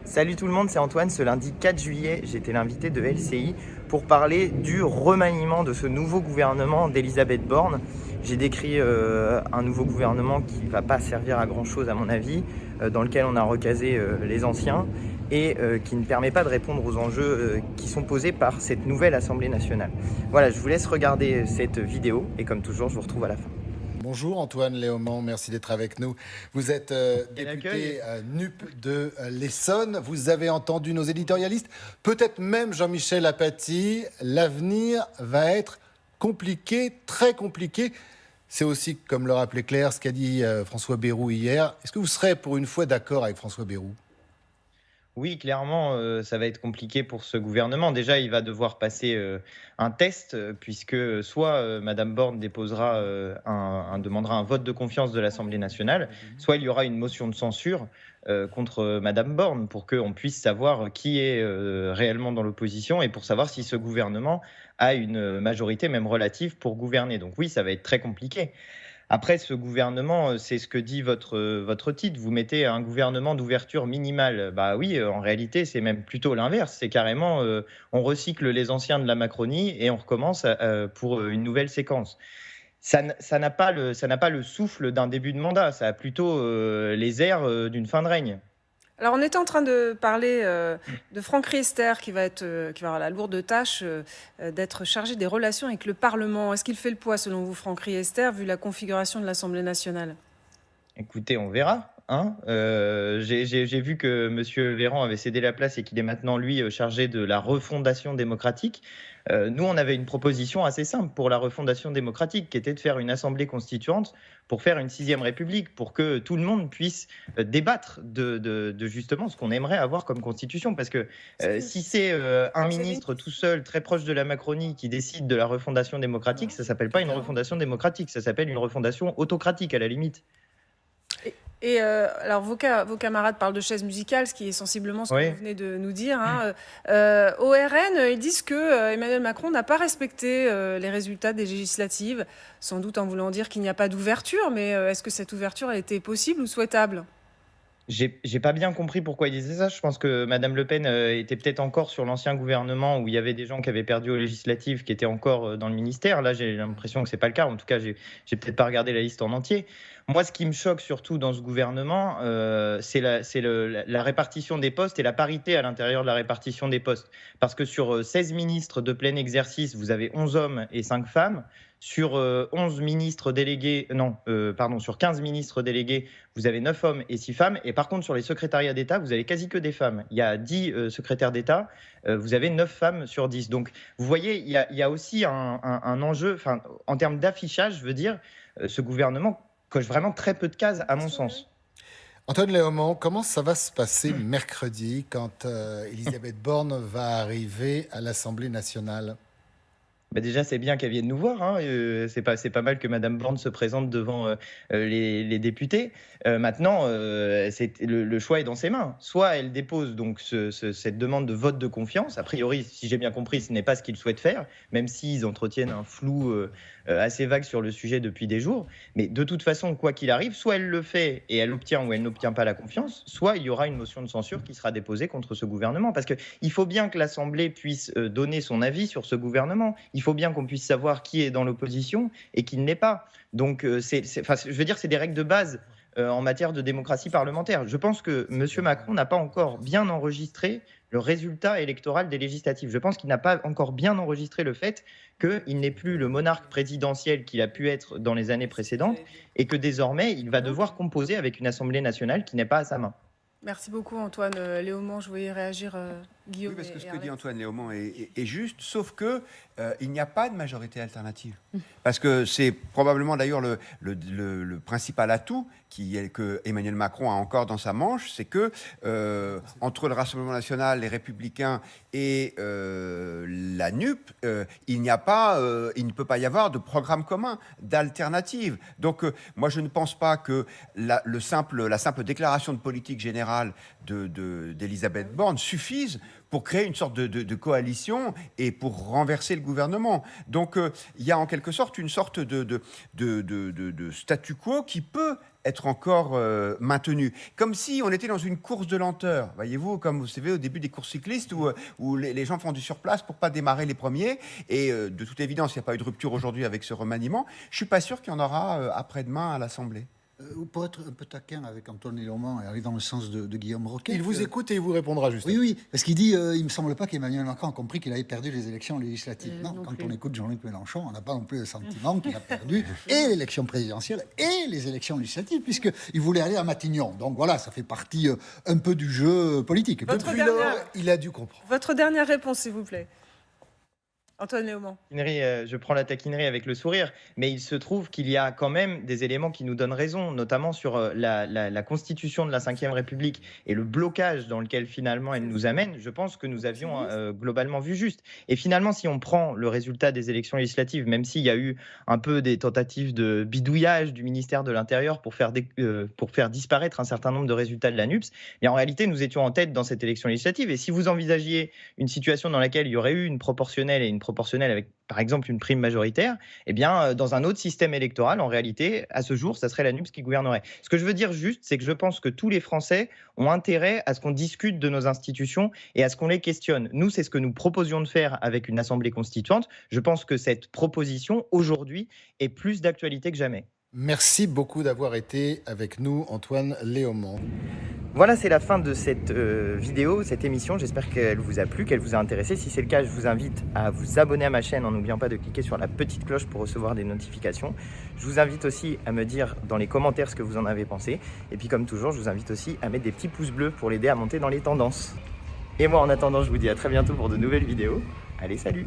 Salut tout le monde, c'est Antoine. Ce lundi 4 juillet, j'étais l'invité de LCI pour parler du remaniement de ce nouveau gouvernement d'Elisabeth Borne. J'ai décrit un nouveau gouvernement qui ne va pas servir à grand chose à mon avis, dans lequel on a recasé les anciens et qui ne permet pas de répondre aux enjeux qui sont posés par cette nouvelle Assemblée nationale. Voilà, je vous laisse regarder cette vidéo et comme toujours, je vous retrouve à la fin. Bonjour Antoine Léaumont, merci d'être avec nous. Vous êtes député NUP de l'Essonne. Vous avez entendu nos éditorialistes, peut-être même Jean-Michel Apathy. L'avenir va être compliqué, très compliqué. C'est aussi, comme le rappelait Claire, ce qu'a dit François Bayrou hier. Est-ce que vous serez pour une fois d'accord avec François Bayrou ? Oui, clairement, ça va être compliqué pour ce gouvernement. Déjà, il va devoir passer un test, puisque soit Madame Borne demandera un vote de confiance de l'Assemblée nationale, soit il y aura une motion de censure contre Madame Borne pour qu'on puisse savoir qui est réellement dans l'opposition et pour savoir si ce gouvernement a une majorité, même relative, pour gouverner. Donc oui, ça va être très compliqué. Après, ce gouvernement, c'est ce que dit votre titre. Vous mettez un gouvernement d'ouverture minimale. Bah oui, en réalité, c'est même plutôt l'inverse. C'est carrément, on recycle les anciens de la Macronie et on recommence pour une nouvelle séquence. Ça n'a pas le souffle d'un début de mandat. Ça a plutôt les airs d'une fin de règne. Alors, on était en train de parler de Franck Riester qui va avoir la lourde tâche d'être chargé des relations avec le Parlement. Est-ce qu'il fait le poids, selon vous, Franck Riester, vu la configuration de l'Assemblée nationale ? Écoutez, on verra. J'ai vu que M. Véran avait cédé la place et qu'il est maintenant, lui, chargé de la refondation démocratique. Nous, on avait une proposition assez simple pour la refondation démocratique, qui était de faire une assemblée constituante pour faire une 6e République, pour que tout le monde puisse débattre de justement ce qu'on aimerait avoir comme constitution. Parce que si c'est un ministre tout seul, très proche de la Macronie, qui décide de la refondation démocratique, ça ne s'appelle pas une refondation démocratique, ça s'appelle une refondation autocratique à la limite. Alors, vos camarades parlent de chaise musicale, ce qui est sensiblement ce que vous venez de nous dire. Au RN, ils disent que Emmanuel Macron n'a pas respecté les résultats des législatives, sans doute en voulant dire qu'il n'y a pas d'ouverture, mais est-ce que cette ouverture a été possible ou souhaitable ? J'ai pas bien compris pourquoi il disait ça. Je pense que Madame Le Pen était peut-être encore sur l'ancien gouvernement où il y avait des gens qui avaient perdu aux législatives qui étaient encore dans le ministère. Là, j'ai l'impression que c'est pas le cas. En tout cas, j'ai peut-être pas regardé la liste en entier. Moi, ce qui me choque surtout dans ce gouvernement, c'est la répartition des postes et la parité à l'intérieur de la répartition des postes. Parce que sur 16 ministres de plein exercice, vous avez 11 hommes et 5 femmes. Sur 11 ministres délégués, sur 15 ministres délégués, vous avez 9 hommes et 6 femmes. Et par contre, sur les secrétariats d'État, vous avez quasi que des femmes. Il y a 10 secrétaires d'État, vous avez 9 femmes sur 10. Donc, vous voyez, il y a aussi un enjeu, en termes d'affichage, je veux dire, ce gouvernement coche vraiment très peu de cases, à mon sens. Antoine Léaumont, comment ça va se passer mercredi quand Elisabeth Borne va arriver à l'Assemblée nationale ? Bah déjà, c'est bien qu'elle vienne nous voir. C'est pas mal que Madame Borne se présente devant les députés. Maintenant, le choix est dans ses mains. Soit elle dépose donc cette demande de vote de confiance. A priori, si j'ai bien compris, ce n'est pas ce qu'ils souhaitent faire, même s'ils entretiennent un flou assez vague sur le sujet depuis des jours. Mais de toute façon, quoi qu'il arrive, soit elle le fait et elle obtient ou elle n'obtient pas la confiance, soit il y aura une motion de censure qui sera déposée contre ce gouvernement. Parce qu'il faut bien que l'Assemblée puisse donner son avis sur ce gouvernement. Il faut bien qu'on puisse savoir qui est dans l'opposition et qui ne l'est pas. Donc, je veux dire, c'est des règles de base en matière de démocratie parlementaire. Je pense que M. Macron n'a pas encore bien enregistré le résultat électoral des législatives. Je pense qu'il n'a pas encore bien enregistré le fait qu'il n'est plus le monarque présidentiel qu'il a pu être dans les années précédentes et que désormais, il va devoir composer avec une Assemblée nationale qui n'est pas à sa main. Merci beaucoup, Antoine Léaumont. Je voulais réagir, Guillaume. Oui, parce que ce que dit Antoine Léaumont est juste, sauf que il n'y a pas de majorité alternative. Parce que c'est probablement d'ailleurs le principal atout que Emmanuel Macron a encore dans sa manche, c'est que entre le Rassemblement national, les Républicains et la NUP, il ne peut pas y avoir de programme commun, d'alternative. Donc moi je ne pense pas que la simple déclaration de politique générale d'Elisabeth Borne suffise pour créer une sorte de coalition et pour renverser le gouvernement. Donc il y a en quelque sorte une sorte de statu quo qui peut être encore maintenu. Comme si on était dans une course de lenteur. Voyez-vous, comme vous savez, au début des courses cyclistes où les gens font du surplace pour ne pas démarrer les premiers. Et de toute évidence, il n'y a pas eu de rupture aujourd'hui avec ce remaniement. Je ne suis pas sûr qu'il y en aura après-demain à l'Assemblée. Pour être un peu taquin avec Antoine Léaumont et aller dans le sens de Guillaume Roquette. Il vous écoute et il vous répondra juste. Oui, parce qu'il dit il ne me semble pas qu'Emmanuel Macron a compris qu'il avait perdu les élections législatives. Non, quand on écoute Jean-Luc Mélenchon, on n'a pas non plus le sentiment qu'il a perdu et l'élection présidentielle et les élections législatives, puisqu'il voulait aller à Matignon. Donc voilà, ça fait partie un peu du jeu politique. Depuis lors, il a dû comprendre. Votre dernière réponse, s'il vous plaît. Antoine Léaumont. Je prends la taquinerie avec le sourire, mais il se trouve qu'il y a quand même des éléments qui nous donnent raison, notamment sur la constitution de la Ve République et le blocage dans lequel finalement elle nous amène. Je pense que nous avions globalement vu juste. Et finalement, si on prend le résultat des élections législatives, même s'il y a eu un peu des tentatives de bidouillage du ministère de l'Intérieur pour faire disparaître un certain nombre de résultats de la NUPES, en réalité, nous étions en tête dans cette élection législative. Et si vous envisagiez une situation dans laquelle il y aurait eu une proportionnelle et une proportionnelle avec, par exemple, une prime majoritaire, dans un autre système électoral, en réalité, à ce jour, ça serait la NUPES qui gouvernerait. Ce que je veux dire juste, c'est que je pense que tous les Français ont intérêt à ce qu'on discute de nos institutions et à ce qu'on les questionne. Nous, c'est ce que nous proposions de faire avec une assemblée constituante. Je pense que cette proposition, aujourd'hui, est plus d'actualité que jamais. Merci beaucoup d'avoir été avec nous, Antoine Léaumont. Voilà, c'est la fin de cette vidéo, cette émission. J'espère qu'elle vous a plu, qu'elle vous a intéressé. Si c'est le cas, je vous invite à vous abonner à ma chaîne en n'oubliant pas de cliquer sur la petite cloche pour recevoir des notifications. Je vous invite aussi à me dire dans les commentaires ce que vous en avez pensé. Et puis comme toujours, je vous invite aussi à mettre des petits pouces bleus pour l'aider à monter dans les tendances. Et moi, en attendant, je vous dis à très bientôt pour de nouvelles vidéos. Allez, salut!